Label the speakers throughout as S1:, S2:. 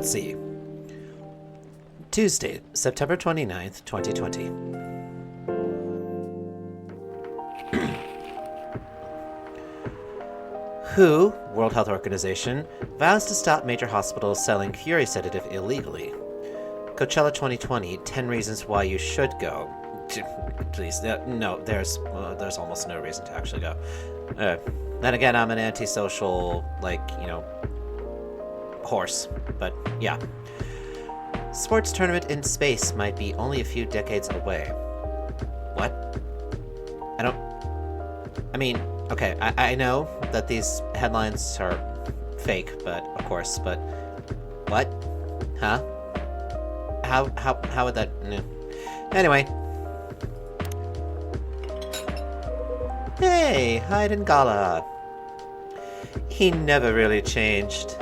S1: Let's see. Tuesday, September 29th, 2020. WHO, World Health Organization, vows to stop major hospitals selling Fury sedative illegally. Coachella 2020, 10 reasons why you should go. Please, no, there's almost no reason to actually go. Then again, I'm an antisocial, horse. But, yeah. Sports tournament in space might be only a few decades away. What? Okay, I know that these headlines are fake, but, of course, but... What? Huh? How would that... No. Anyway. Hey, Hayden Gala. He never really changed.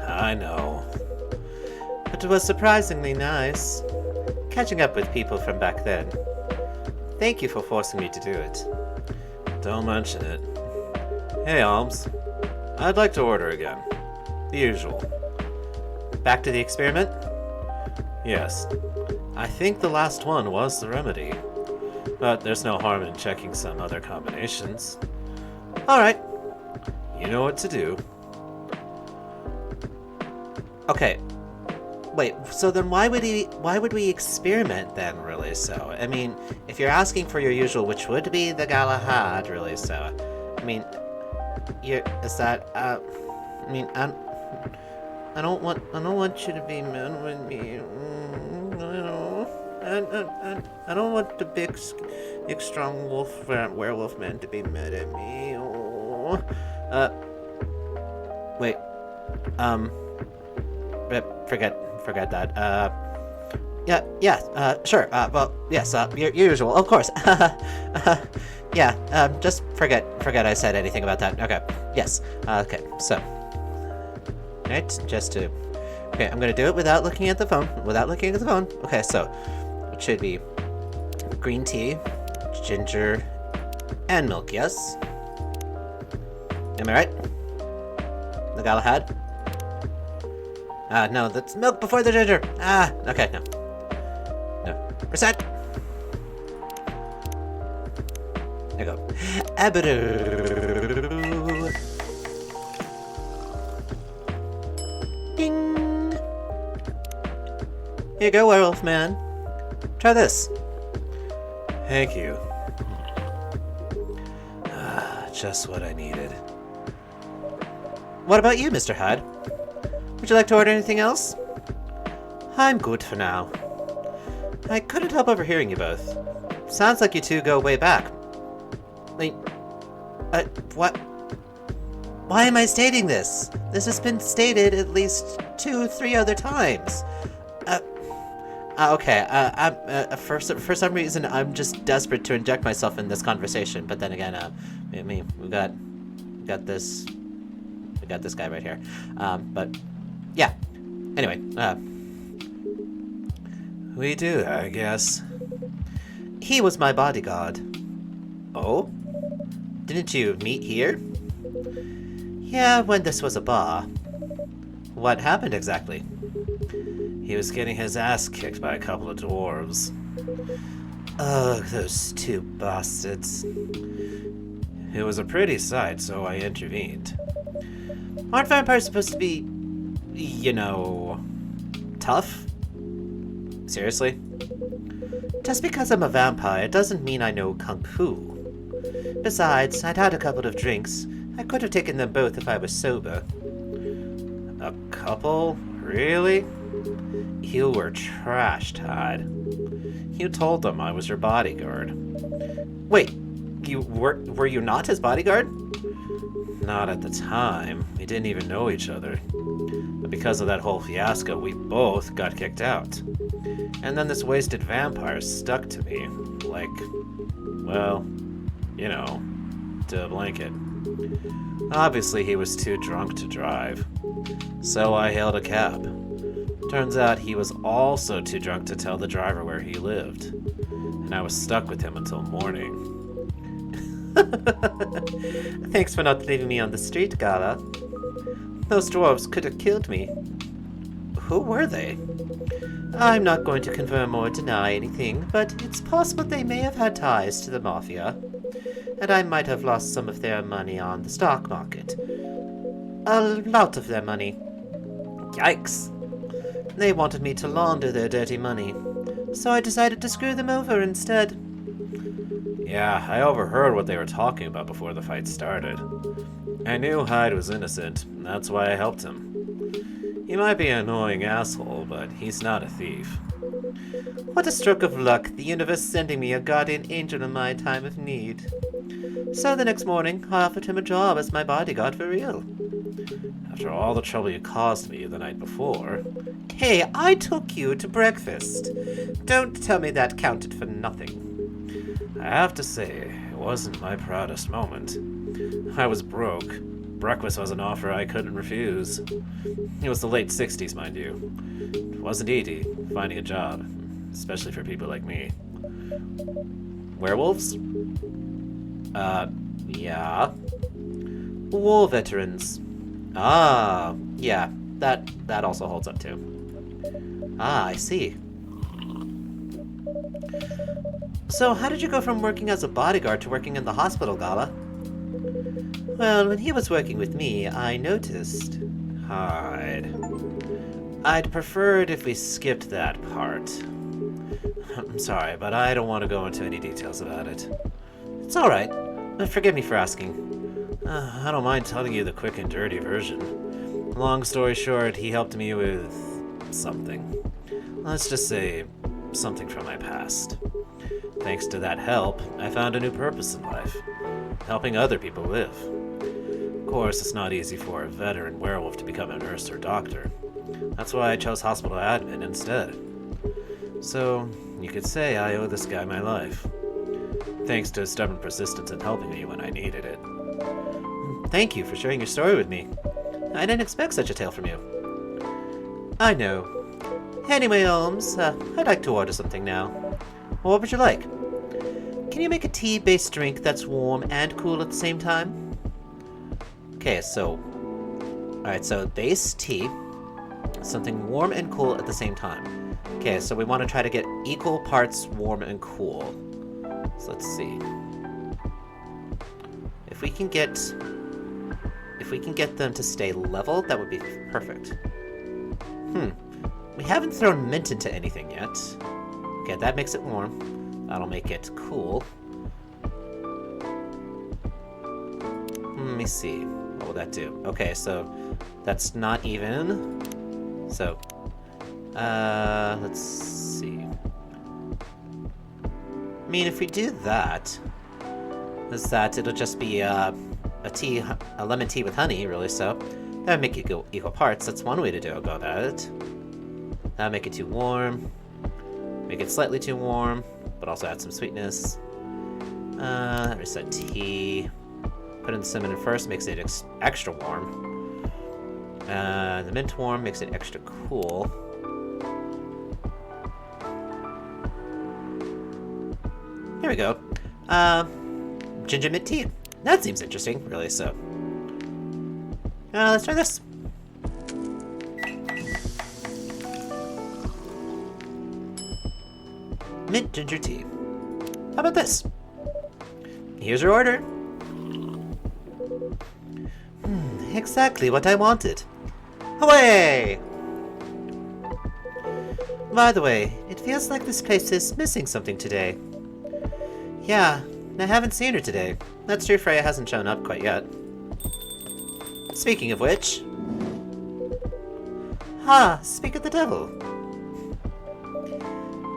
S1: I know. But it was surprisingly nice. Catching up with people from back then. Thank you for forcing me to do it. Don't mention it. Hey, Alms. I'd like to order again. The usual. Back to the experiment? Yes. I think the last one was the remedy. But there's no harm in checking some other combinations. Alright. You know what to do. Okay. Wait, so then why would we experiment then, really so? I mean, if you're asking for your usual, which would be the Galahad, really so. I mean, I don't want you to be mad with me. I don't want the big, strong werewolf man to be mad at me. Wait. Forget that. Sure. Well, yes, your usual, of course. Just forget I said anything about that. Okay. Yes. Okay, so. Right, okay, I'm gonna do it without looking at the phone. Okay, so, it should be green tea, ginger, and milk, yes? Am I right? The Galahad? No, that's milk before the ginger. Okay, no. Reset. There you go. Abadoo. Ding. Here you go, werewolf man. Try this. Thank you. Just what I needed. What about you, Mr. Hyde? Would you like to order anything else? I'm good for now. I couldn't help overhearing you both. Sounds like you two go way back. What? Why am I stating this? This has been stated at least 2-3 other times. Okay. For some reason, I'm just desperate to inject myself in this conversation. But then again, we got this guy right here. But yeah. Anyway, we do, I guess. He was my bodyguard. Oh? Didn't you meet here? Yeah, when this was a bar. What happened exactly? He was getting his ass kicked by a couple of dwarves. Ugh, those two bastards. It was a pretty sight, so I intervened. Aren't vampires supposed to be, tough? Seriously? Just because I'm a vampire doesn't mean I know kung fu. Besides, I'd had a couple of drinks. I could have taken them both if I was sober. A couple? Really? You were trash, Todd. You told them I was your bodyguard. Wait, were you not his bodyguard? Not at the time. We didn't even know each other. But because of that whole fiasco, we both got kicked out. And then this wasted vampire stuck to me. To a blanket. Obviously, he was too drunk to drive. So I hailed a cab. Turns out he was also too drunk to tell the driver where he lived. And I was stuck with him until morning. Thanks for not leaving me on the street, Gala. Those dwarves could have killed me. Who were they? I'm not going to confirm or deny anything, but it's possible they may have had ties to the Mafia, and I might have lost some of their money on the stock market. A lot of their money. Yikes. They wanted me to launder their dirty money, so I decided to screw them over instead.
S2: Yeah, I overheard what they were talking about before the fight started. I knew Hyde was innocent, and that's why I helped him. He might be an annoying asshole, but he's not a thief.
S1: What a stroke of luck, the universe sending me a guardian angel in my time of need. So the next morning, I offered him a job as my bodyguard for real.
S2: After all the trouble you caused me the night before...
S1: Hey, I took you to breakfast. Don't tell me that counted for nothing.
S2: I have to say, it wasn't my proudest moment. I was broke. Breakfast was an offer I couldn't refuse. It was the late 60s, mind you. It wasn't easy finding a job, especially for people like me.
S1: Werewolves?
S2: Yeah.
S1: War veterans. Ah, yeah, that also holds up too. Ah, I see. So how did you go from working as a bodyguard to working in the hospital, Gala? Well, when he was working with me, I noticed...
S2: Hyde. I'd prefer it if we skipped that part. I'm sorry, but I don't want to go into any details about it.
S1: It's alright. Forgive me for asking.
S2: I don't mind telling you the quick and dirty version. Long story short, he helped me with... something. Let's just say, something from my past. Thanks to that help, I found a new purpose in life. Helping other people live. Of course, it's not easy for a veteran werewolf to become a nurse or doctor. That's why I chose hospital admin instead. So, you could say I owe this guy my life. Thanks to his stubborn persistence in helping me when I needed it.
S1: Thank you for sharing your story with me. I didn't expect such a tale from you. I know. Anyway, Holmes, I'd like to order something now. What would you like? Can you make a tea-based drink that's warm and cool at the same time? Okay, so... Alright, so base tea. Something warm and cool at the same time. Okay, so we want to try to get equal parts warm and cool. So let's see. If we can get them to stay level, that would be perfect. We haven't thrown mint into anything yet. Okay, that makes it warm. That'll make it cool. Let me see. What will that do? Okay, so that's not even. So, let's see. I mean, if we do that, it'll just be a lemon tea with honey, really, so that would make it go equal parts. That's one way to go about it. That would make it too warm. Make it slightly too warm, but also add some sweetness. Reset tea. Put in the cinnamon first, makes it extra warm. The mint warm makes it extra cool. Here we go. Ginger mint tea. That seems interesting, really, so. Let's try this. Mint ginger tea. How about this? Here's your order. Exactly what I wanted. Away! By the way, it feels like this place is missing something today. Yeah, I haven't seen her today. That's true, Freya hasn't shown up quite yet. Speaking of which... speak of the devil.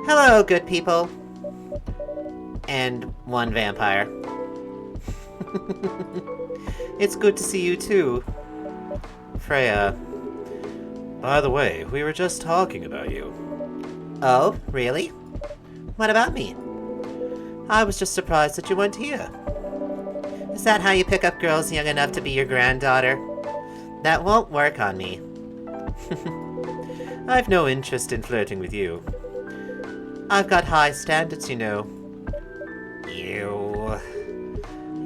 S1: Hello, good people. And one vampire. It's good to see you too, Freya.
S2: By the way, we were just talking about you.
S1: Oh, really? What about me? I was just surprised that you weren't here. Is that how you pick up girls young enough to be your granddaughter? That won't work on me. I've no interest in flirting with you. I've got high standards, you know.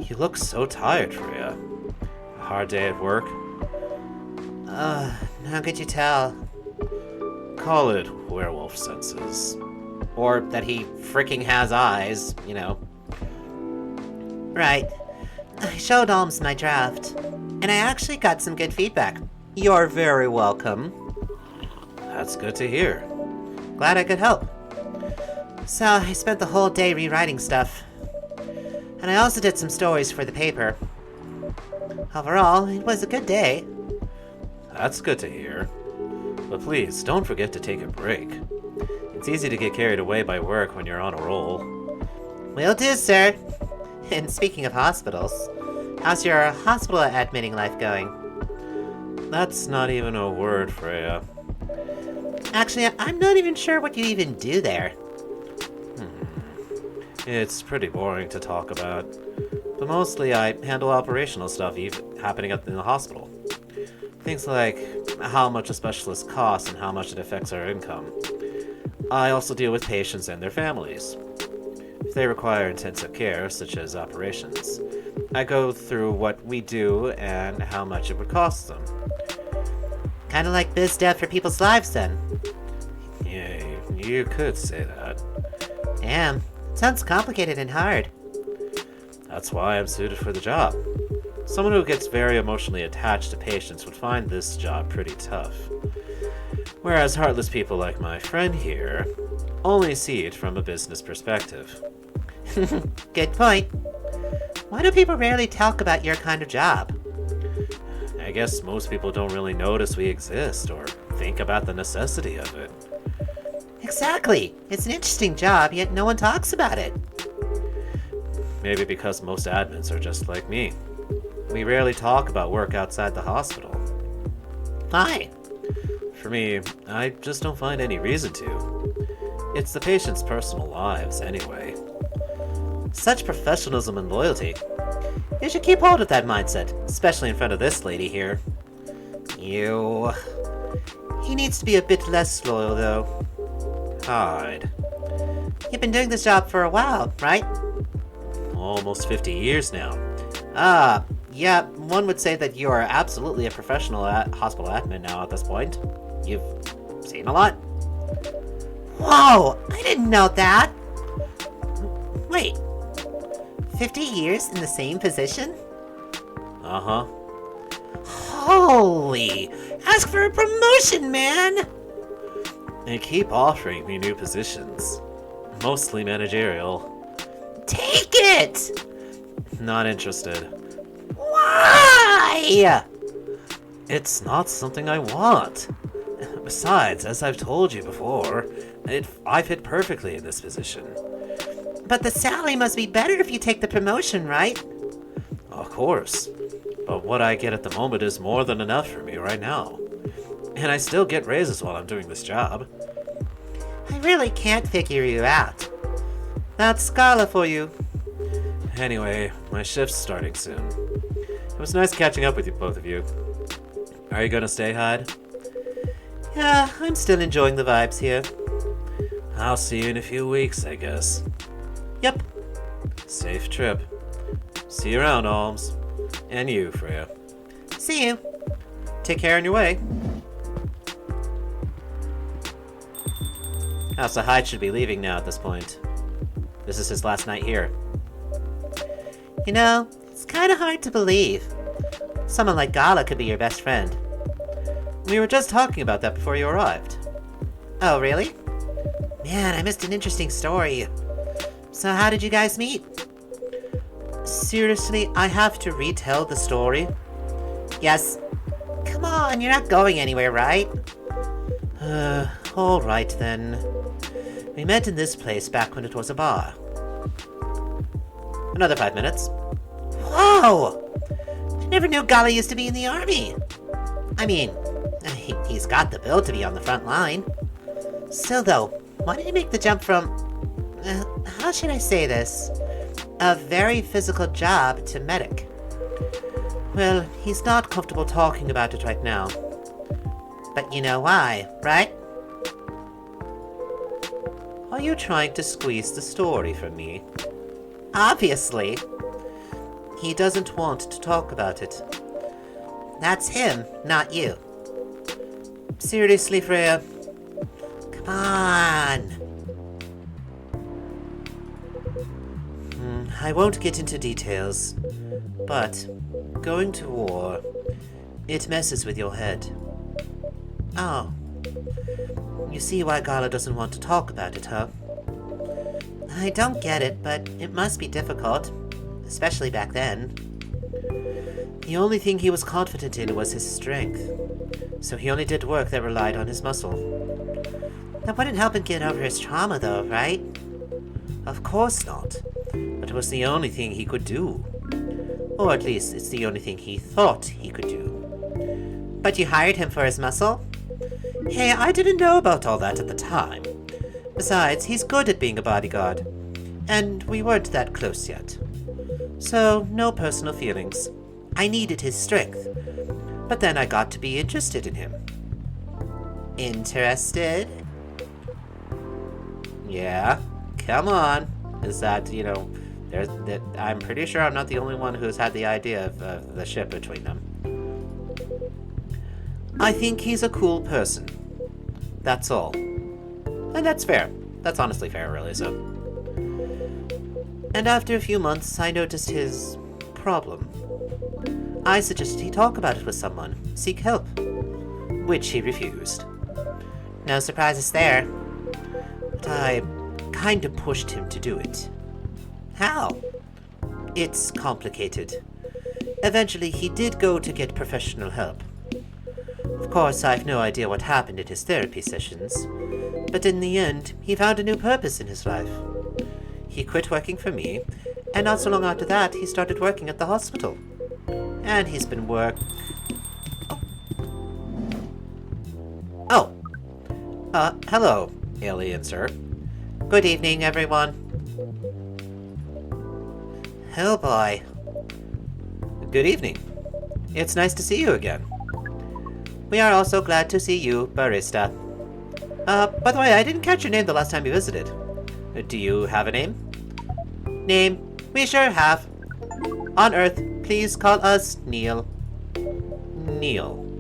S2: You look so tired, Freya. A hard day at work?
S1: How could you tell?
S2: call it werewolf senses.
S1: Or that he freaking has eyes, you know. Right. I showed Alms my draft, and I actually got some good feedback. You're very welcome.
S2: That's good to hear.
S1: Glad I could help. So, I spent the whole day rewriting stuff. And I also did some stories for the paper. Overall, it was a good day.
S2: That's good to hear. But please, don't forget to take a break. It's easy to get carried away by work when you're on a roll.
S1: Will do, sir. And speaking of hospitals, how's your hospital admitting life going?
S2: That's not even a word, Freya.
S1: Actually, I'm not even sure what you even do there.
S2: It's pretty boring to talk about. But mostly I handle operational stuff happening in the hospital. Things like how much a specialist costs and how much it affects our income. I also deal with patients and their families. If they require intensive care, such as operations, I go through what we do and how much it would cost them.
S1: Kinda like biz dev for people's lives, then.
S2: Yeah, you could say that.
S1: Damn, sounds complicated and hard.
S2: That's why I'm suited for the job. Someone who gets very emotionally attached to patients would find this job pretty tough. Whereas heartless people like my friend here only see it from a business perspective.
S1: Good point. Why do people rarely talk about your kind of job?
S2: I guess most people don't really notice we exist or think about the necessity of it.
S1: Exactly. It's an interesting job, yet no one talks about it.
S2: Maybe because most admins are just like me. We rarely talk about work outside the hospital.
S1: Why?
S2: For me, I just don't find any reason to. It's the patient's personal lives, anyway.
S1: Such professionalism and loyalty. You should keep hold of that mindset, especially in front of this lady here. You... He needs to be a bit less loyal, though.
S2: Hide.
S1: You've been doing this job for a while, right?
S2: Almost 50 years now.
S1: Yeah, one would say that you are absolutely a professional hospital admin now at this point. You've seen a lot. Whoa! I didn't know that! Wait. 50 years in the same position?
S2: Uh-huh.
S1: Holy! Ask for a promotion, man!
S2: They keep offering me new positions. Mostly managerial.
S1: Take it!
S2: Not interested.
S1: Why?
S2: It's not something I want. Besides, as I've told you before, I fit perfectly in this position.
S1: But the salary must be better if you take the promotion, right?
S2: Of course. But what I get at the moment is more than enough for me right now. And I still get raises while I'm doing this job.
S1: I really can't figure you out. That's Scala for you.
S2: Anyway, my shift's starting soon. It was nice catching up with you, both of you. Are you gonna stay, Hyde?
S1: Yeah, I'm still enjoying the vibes here.
S2: I'll see you in a few weeks, I guess.
S1: Yep.
S2: Safe trip. See you around, Alms. And you, Freya.
S1: See you. Take care on your way. So Hyde should be leaving now at this point. This is his last night here. You know, it's kind of hard to believe. Someone like Gala could be your best friend. We were just talking about that before you arrived. Oh, really? Man, I missed an interesting story. So how did you guys meet? Seriously, I have to retell the story? Yes. Come on, you're not going anywhere, right? Alright then. We met in this place back when it was a bar. Another 5 minutes. Whoa! I never knew Gala used to be in the army. I mean, he's got the build to be on the front line. Still though, why did he make the jump from... how should I say this? A very physical job to medic. Well, he's not comfortable talking about it right now. But you know why, right? Are you trying to squeeze the story from me? Obviously. He doesn't want to talk about it. That's him, not you. Seriously, Freya? on! I won't get into details, but going to war, it messes with your head. Oh. You see why Gala doesn't want to talk about it, huh? I don't get it, but it must be difficult, especially back then. The only thing he was confident in was his strength, so he only did work that relied on his muscle. That wouldn't help him get over his trauma, though, right? Of course not, but it was the only thing he could do. Or at least, it's the only thing he thought he could do. But you hired him for his muscle? Hey, I didn't know about all that at the time. Besides, he's good at being a bodyguard, and we weren't that close yet. So, no personal feelings. I needed his strength, but then I got to be interested in him. Interested? Yeah, come on. Is that, I'm pretty sure I'm not the only one who's had the idea of the ship between them. I think he's a cool person. That's all. And that's fair. That's honestly fair, really, so. And after a few months, I noticed his problem. I suggested he talk about it with someone, seek help, which he refused. No surprises there. But I kinda pushed him to do it. How? It's complicated. Eventually, he did go to get professional help. Of course, I've no idea what happened in his therapy sessions, but in the end, he found a new purpose in his life. He quit working for me, and not so long after that, he started working at the hospital. And he's been hello, alien sir. Good evening, everyone. Hellboy. Good evening. It's nice to see you again. We are also glad to see you, Barista. By the way, I didn't catch your name the last time you visited. Do you have a name? Name? We sure have. On Earth, please call us Neil. Neil.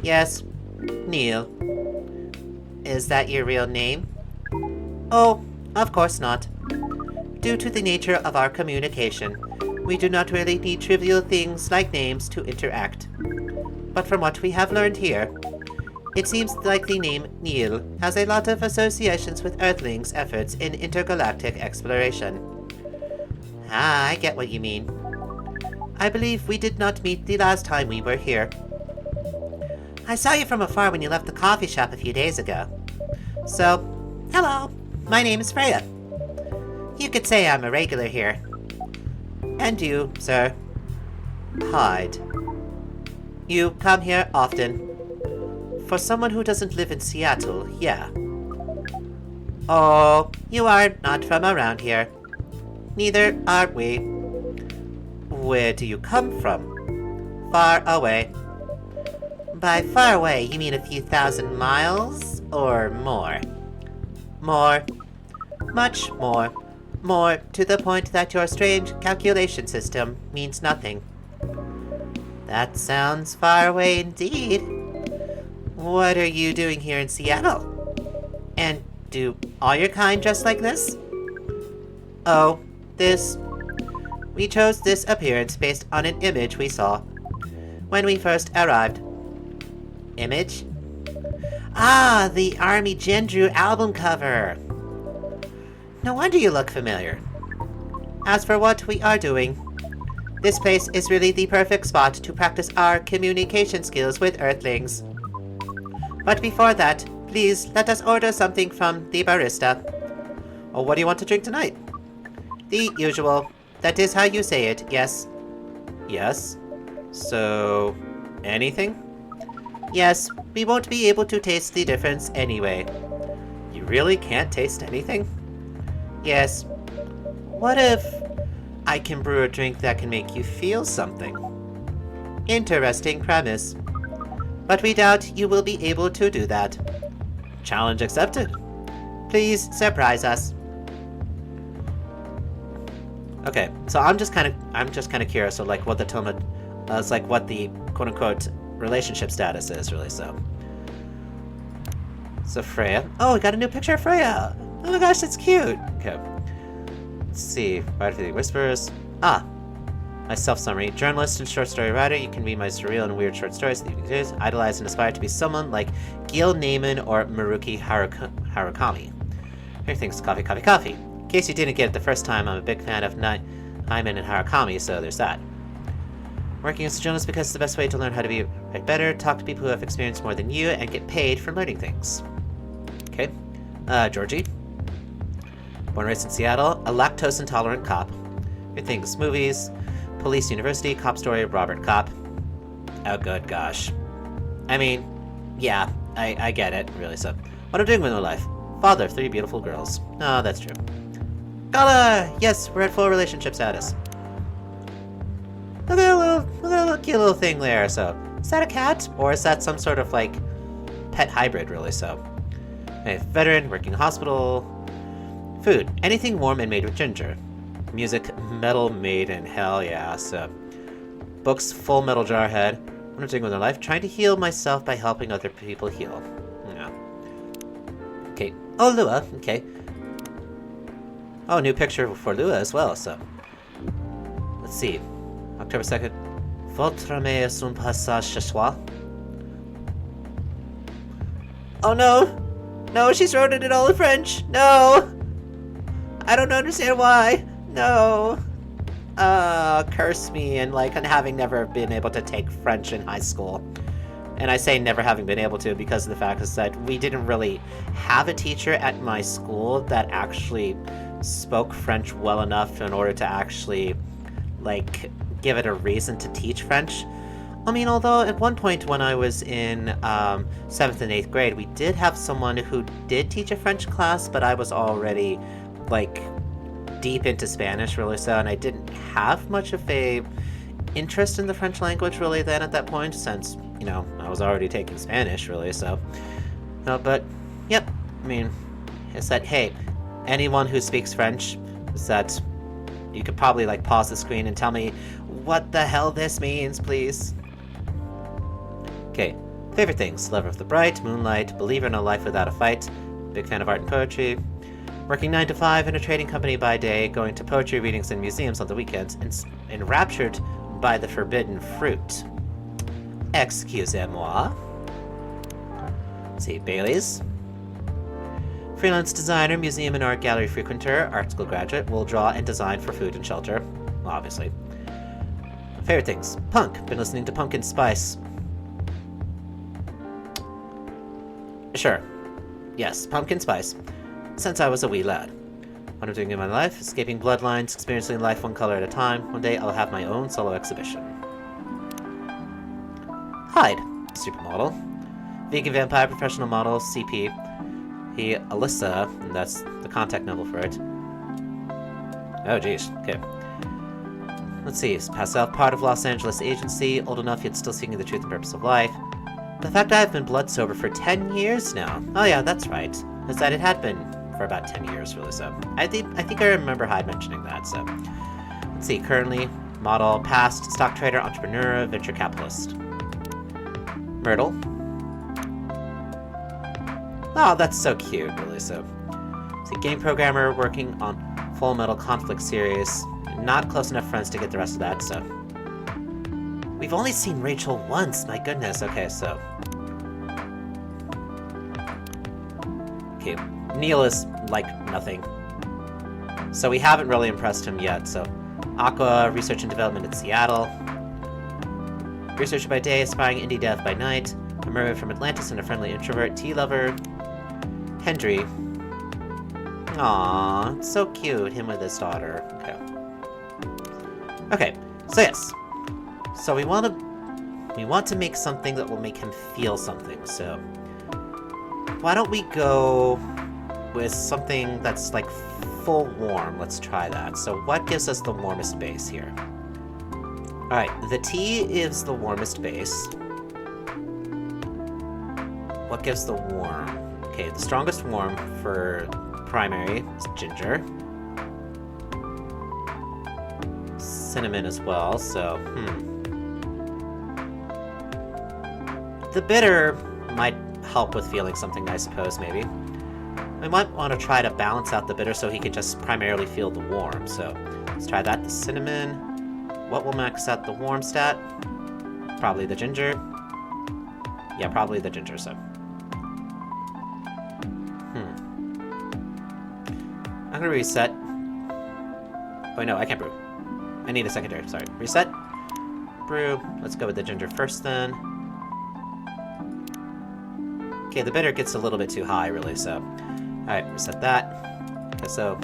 S1: Yes, Neil. Is that your real name? Oh, of course not. Due to the nature of our communication, we do not really need trivial things like names to interact. But from what we have learned here, it seems like the name Neil has a lot of associations with Earthlings' efforts in intergalactic exploration. Ah, I get what you mean. I believe we did not meet the last time we were here. I saw you from afar when you left the coffee shop a few days ago. So, hello, my name is Freya. You could say I'm a regular here. And you, sir, Hyde. You come here often. For someone who doesn't live in Seattle, yeah. Oh, you are not from around here. Neither are we. Where do you come from? Far away. By far away, you mean a few thousand miles? Or more? More. Much more. More to the point that your strange calculation system means nothing. That sounds far away indeed. What are you doing here in Seattle? And do all your kind dress like this? Oh, this. We chose this appearance based on an image we saw when we first arrived. Image? Ah, the Army Gendru album cover. No wonder you look familiar. As for what we are doing, this place is really the perfect spot to practice our communication skills with Earthlings. But before that, please let us order something from the barista. Oh, what do you want to drink tonight? The usual. That is how you say it, yes. Yes? So, anything? Yes, we won't be able to taste the difference anyway. You really can't taste anything? Yes. What if I can brew a drink that can make you feel something? Interesting premise. But we doubt you will be able to do that. Challenge accepted. Please surprise us. Okay, so I'm just kind of curious, so like what the what the quote unquote relationship status is, really. So So Freya. Oh, we got a new picture of Freya. Oh my gosh, that's cute. Okay. Let's see. Write for the Whispers. Ah. My self-summary. Journalist and short story writer, you can read my surreal and weird short stories that you can use. Idolize and aspire to be someone like Gil Naiman or Maruki Harakami. Here things, coffee, coffee, coffee. In case you didn't get it the first time, I'm a big fan of Naiman and Harakami, so there's that. Working as a journalist because it's the best way to learn how to write better, talk to people who have experienced more than you, and get paid for learning things. Okay. Georgie. Born and raised in Seattle, a lactose-intolerant cop. Here things, movies, Police University, Cop Story, Robert Cop. Oh, good gosh. I mean, yeah, I get it, really, so. What I'm doing with my life. Father of 3 beautiful girls. Oh, that's true. Gala! Yes, we're at full relationship status. Look at a little cute little thing there, so. Is that a cat? Or is that some sort of, like, pet hybrid, really, so. Okay, veteran, working hospital. Food. Anything warm and made with ginger. Music, metal made in hell, yeah, so. Books, Full Metal Jarhead. What I'm doing with my life, trying to heal myself by helping other people heal. Yeah. Okay. Oh, Lua, okay. Oh, new picture for Lua as well, so. Let's see. October 2nd. Votre me est un passage chez soi. Oh no! No, she's wrote it all in French! No! I don't understand why! No. Curse me and like having never been able to take French in high school. And I say never having been able to because of the fact is that we didn't really have a teacher at my school that actually spoke French well enough in order to actually like give it a reason to teach French. I mean, although at one point when I was in 7th and 8th grade, we did have someone who did teach a French class, but I was already like deep into Spanish really so, and I didn't have much of a interest in the French language really then at that point, since, you know, I was already taking Spanish really, so. No, but, yep, I mean, it's that, hey, anyone who speaks French, is that you could probably like pause the screen and tell me what the hell this means, please. Okay, favorite things, Lover of the Bright, Moonlight, Believer in a Life Without a Fight, big fan of art and poetry. Working 9 to 5 in a trading company by day, going to poetry readings and museums on the weekends, and enraptured by the forbidden fruit. Excusez-moi. Let's see, Bailey's. Freelance designer, museum and art gallery frequenter, art school graduate, will draw and design for food and shelter, obviously. Favorite things, punk, been listening to Pumpkin Spice. Sure, yes, Pumpkin Spice. Since I was a wee lad. What I'm doing in my life, escaping bloodlines, experiencing life one color at a time. One day I'll have my own solo exhibition. Hyde, supermodel. Vegan vampire professional model, CP. Alyssa, and that's the contact number for it. Oh jeez, okay. Let's see, Pascal, part of Los Angeles agency, old enough yet still seeking the truth and purpose of life. The fact I've been blood sober for 10 years now. Oh yeah, that's right. Is that it had been for about 10 years, really, so. I think I remember Hyde mentioning that, so. Let's see, currently, model, past, stock trader, entrepreneur, venture capitalist. Myrtle. Oh, that's so cute, really, so. See, game programmer, working on Full Metal Conflict series. Not close enough friends to get the rest of that, so. We've only seen Rachel once, my goodness, okay, so. Okay, Neil is, like, nothing. So we haven't really impressed him yet, so. Aqua, research and development in Seattle. Researcher by day, aspiring indie dev by night. A mermaid from Atlantis and a friendly introvert. Tea lover. Hendry. Aww, so cute, him with his daughter. Okay, so yes. So we want to make something that will make him feel something, so why don't we go with something that's like full warm? Let's try that. So what gives us the warmest base here? Alright, the tea is the warmest base. What gives the warm? Okay, the strongest warm for primary is ginger. Cinnamon as well, so, The bitter might help with feeling something, I suppose, maybe. We might want to try to balance out the bitter so he can just primarily feel the warm. So let's try that. The cinnamon. What will max out the warm stat? Probably the ginger. Yeah, probably the ginger, so. I'm gonna reset. Oh, no, I can't brew. I need a secondary, sorry. Reset. Brew. Let's go with the ginger first, then. Okay, the bitter gets a little bit too high, really, so... Alright, reset that. Okay, so...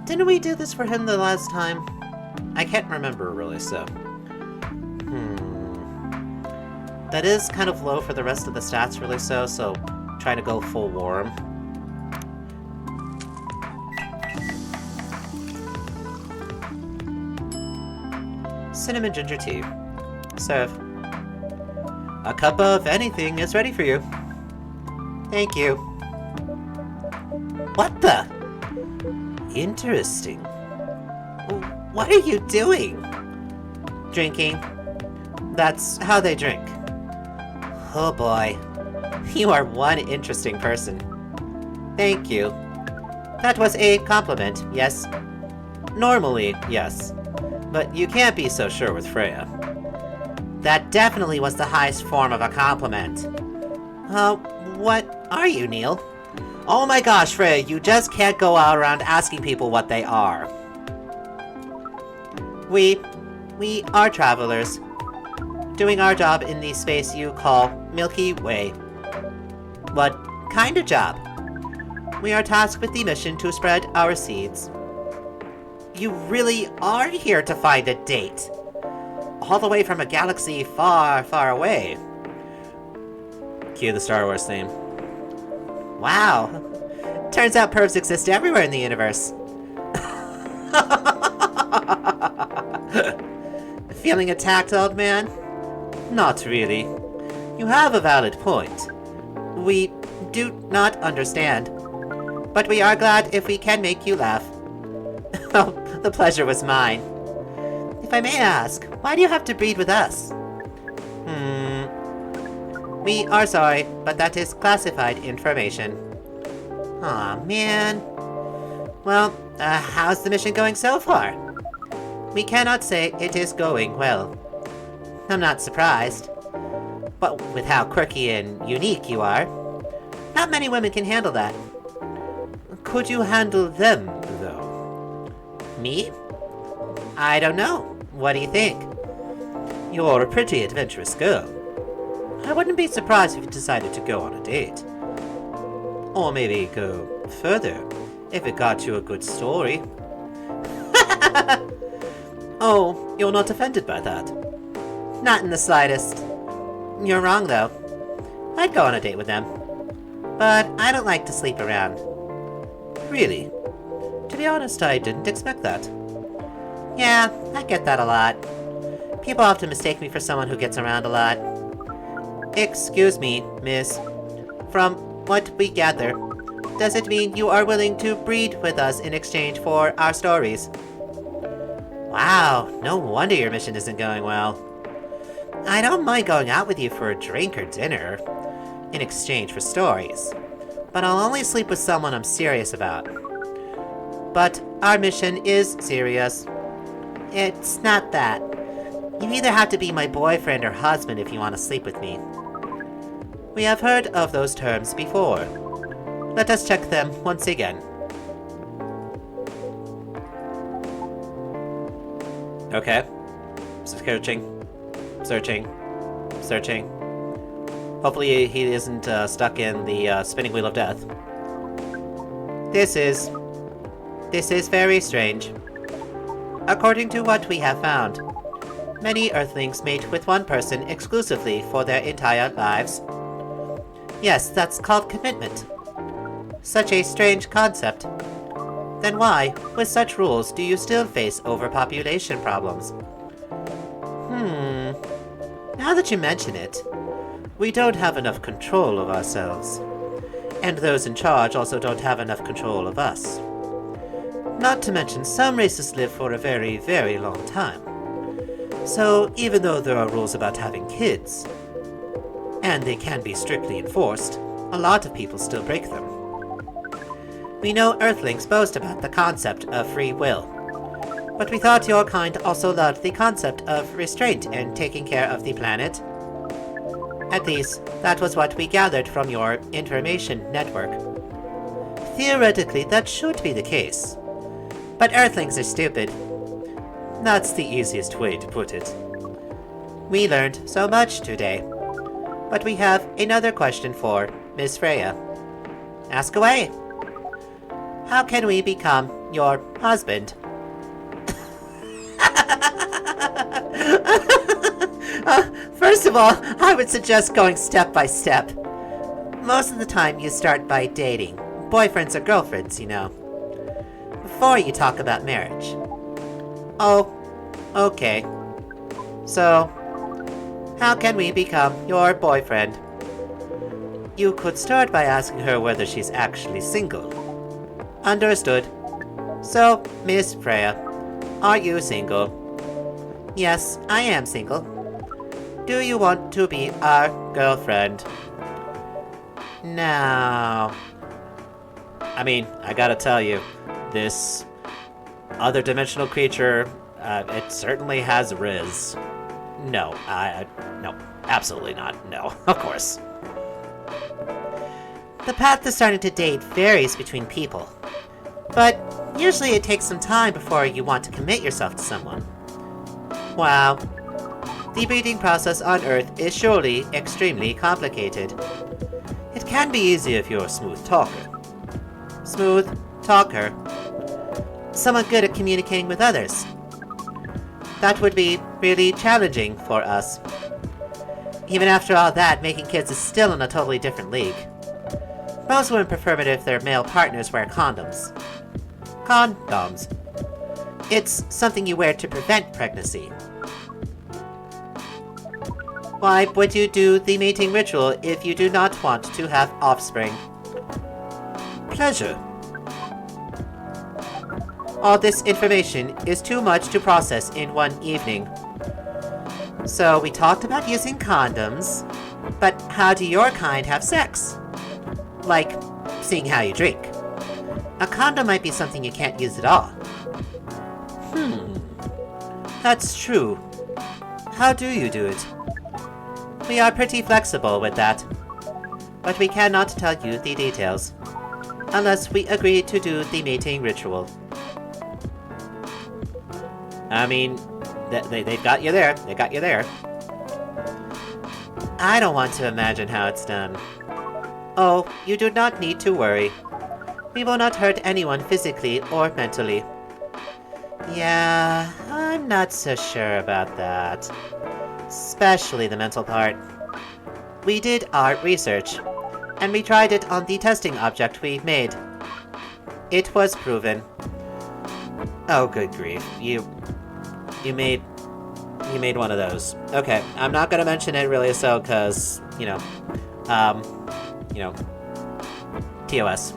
S1: Didn't we do this for him the last time? I can't remember, really, so... That is kind of low for the rest of the stats, really, so trying to go full warm. Cinnamon ginger tea. Serve. A cup of anything is ready for you. Thank you. What the? Interesting. What are you doing? Drinking. That's how they drink. Oh boy. You are one interesting person. Thank you. That was a compliment, yes? Normally, yes. But you can't be so sure with Freya. That definitely was the highest form of a compliment. What are you, Neil? Oh my gosh, Freya, you just can't go out around asking people what they are. We are travelers, doing our job in the space you call Milky Way. What kind of job? We are tasked with the mission to spread our seeds. You really are here to find a date. All the way from a galaxy far, far away. Cue the Star Wars theme. Wow. Turns out pervs exist everywhere in the universe. Feeling attacked, old man? Not really. You have a valid point. We do not understand. But we are glad if we can make you laugh. Oh, the pleasure was mine. If I may ask, why do you have to breed with us? We are sorry, but that is classified information. Aw, man. Well, how's the mission going so far? We cannot say it is going well. I'm not surprised. But with how quirky and unique you are, not many women can handle that. Could you handle them, though? Me? I don't know. What do you think? You're a pretty adventurous girl. I wouldn't be surprised if you decided to go on a date. Or maybe go further, if it got you a good story. Oh, you're not offended by that? Not in the slightest. You're wrong, though. I'd go on a date with them. But I don't like to sleep around. Really? To be honest, I didn't expect that. Yeah, I get that a lot. People often mistake me for someone who gets around a lot. Excuse me, miss. From what we gather, does it mean you are willing to breed with us in exchange for our stories? Wow, no wonder your mission isn't going well. I don't mind going out with you for a drink or dinner, in exchange for stories. But I'll only sleep with someone I'm serious about. But our mission is serious. It's not that. You either have to be my boyfriend or husband if you want to sleep with me. We have heard of those terms before. Let us check them once again. Okay. Searching. Hopefully he isn't stuck in the spinning wheel of death. This is very strange. According to what we have found, many Earthlings mate with one person exclusively for their entire lives. Yes, that's called commitment. Such a strange concept. Then why, with such rules, do you still face overpopulation problems? Now that you mention it, we don't have enough control of ourselves. And those in charge also don't have enough control of us. Not to mention, some races live for a very, very long time. So, even though there are rules about having kids, and they can be strictly enforced, a lot of people still break them. We know Earthlings boast about the concept of free will, but we thought your kind also loved the concept of restraint and taking care of the planet. At least, that was what we gathered from your information network. Theoretically, that should be the case. But Earthlings are stupid. That's the easiest way to put it. We learned so much today. But we have another question for Miss Freya. Ask away. How can we become your husband? First of all, I would suggest going step by step. Most of the time you start by dating. Boyfriends or girlfriends, you know. Before you talk about marriage. Oh, okay. So, how can we become your boyfriend? You could start by asking her whether she's actually single. Understood. So, Miss Freya, are you single? Yes, I am single. Do you want to be our girlfriend? Now... I mean, I gotta tell you, this other dimensional creature, it certainly has Riz. No, no, absolutely not. No, of course. The path to starting to date varies between people, but usually it takes some time before you want to commit yourself to someone. Wow. The breeding process on Earth is surely extremely complicated. It can be easy if you're a smooth talker. Smooth talker. Someone good at communicating with others. That would be really challenging for us. Even after all that, making kids is still in a totally different league. Most women prefer it if their male partners wear condoms. Condoms. It's something you wear to prevent pregnancy. Why would you do the mating ritual if you do not want to have offspring? Pleasure. All this information is too much to process in one evening. So we talked about using condoms, but how do your kind have sex? Like, seeing how you drink. A condom might be something you can't use at all. That's true. How do you do it? We are pretty flexible with that. But we cannot tell you the details. Unless we agree to do the mating ritual. I mean, they've got you there. They got you there. I don't want to imagine how it's done. Oh, you do not need to worry. We will not hurt anyone physically or mentally. Yeah, I'm not so sure about that. Especially the mental part. We did our research, and we tried it on the testing object we made. It was proven. Oh, good grief. You made one of those. Okay, I'm not gonna mention it really so, cause, TOS.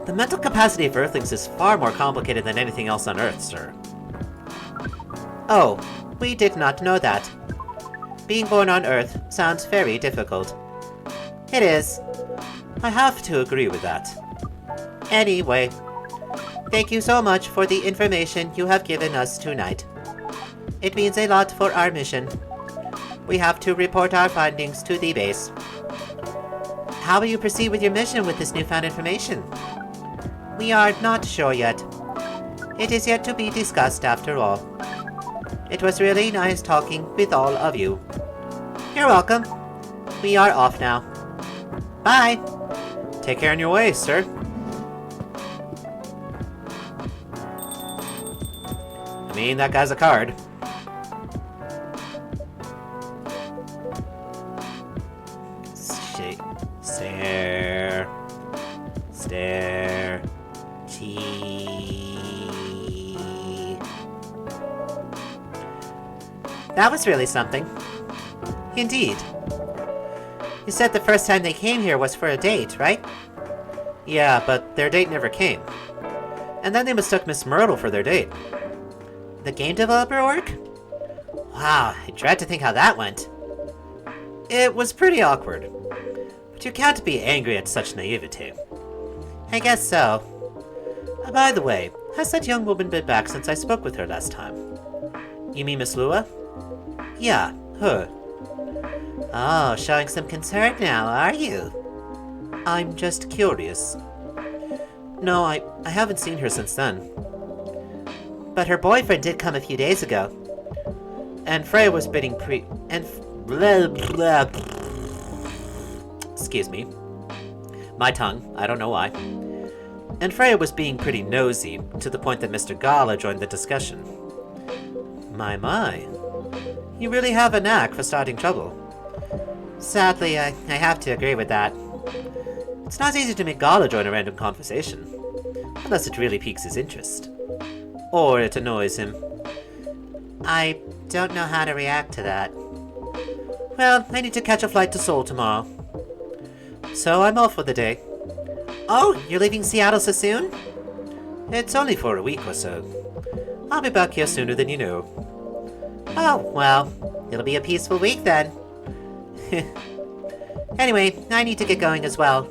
S1: The mental capacity of Earthlings is far more complicated than anything else on Earth, sir. Oh, we did not know that. Being born on Earth sounds very difficult. It is. I have to agree with that. Anyway, thank you so much for the information you have given us tonight. It means a lot for our mission. We have to report our findings to the base. How will you proceed with your mission with this newfound information? We are not sure yet. It is yet to be discussed after all. It was really nice talking with all of you. You're welcome. We are off now. Bye.
S2: Take care on your way, sir. I mean, that guy's a card. Stare.
S1: That was really something. Indeed. You said the first time they came here was for a date, right?
S2: Yeah, but their date never came. And then they mistook Miss Myrtle for their date.
S1: The game developer org? Wow, I dread to think how that went.
S2: It was pretty awkward. But you can't be angry at such naivety.
S1: I guess so.
S2: By the way, has that young woman been back since I spoke with her last time? You mean Miss Lua? Yeah, her.
S1: Oh, showing some concern now, are you?
S2: I'm just curious. No, I haven't seen her since then.
S1: But her boyfriend did come a few days ago.
S2: And Freya was bidding blah, blah. Excuse me. My tongue, I don't know why. And Freya was being pretty nosy, to the point that Mr. Gala joined the discussion. My. You really have a knack for starting trouble.
S1: Sadly, I have to agree with that.
S2: It's not easy to make Gala join a random conversation, unless it really piques his interest. Or it annoys him.
S1: I don't know how to react to that.
S2: Well, I need to catch a flight to Seoul tomorrow. So I'm off for the day.
S1: Oh, you're leaving Seattle so soon?
S2: It's only for a week or so. I'll be back here sooner than you know.
S1: Oh, well, it'll be a peaceful week then. Anyway, I need to get going as well.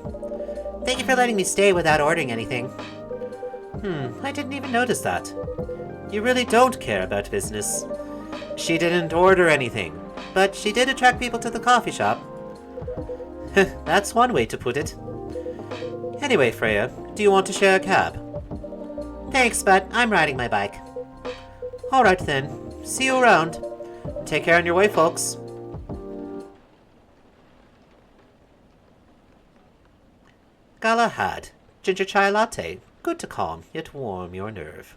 S1: Thank you for letting me stay without ordering anything.
S2: I didn't even notice that. You really don't care about business. She didn't order anything, but she did attract people to the coffee shop. That's one way to put it. Anyway, Freya, do you want to share a cab?
S1: Thanks, but I'm riding my bike.
S2: Alright then. See you around. Take care on your way, folks. Gala had ginger chai latte, good to calm yet warm your nerve.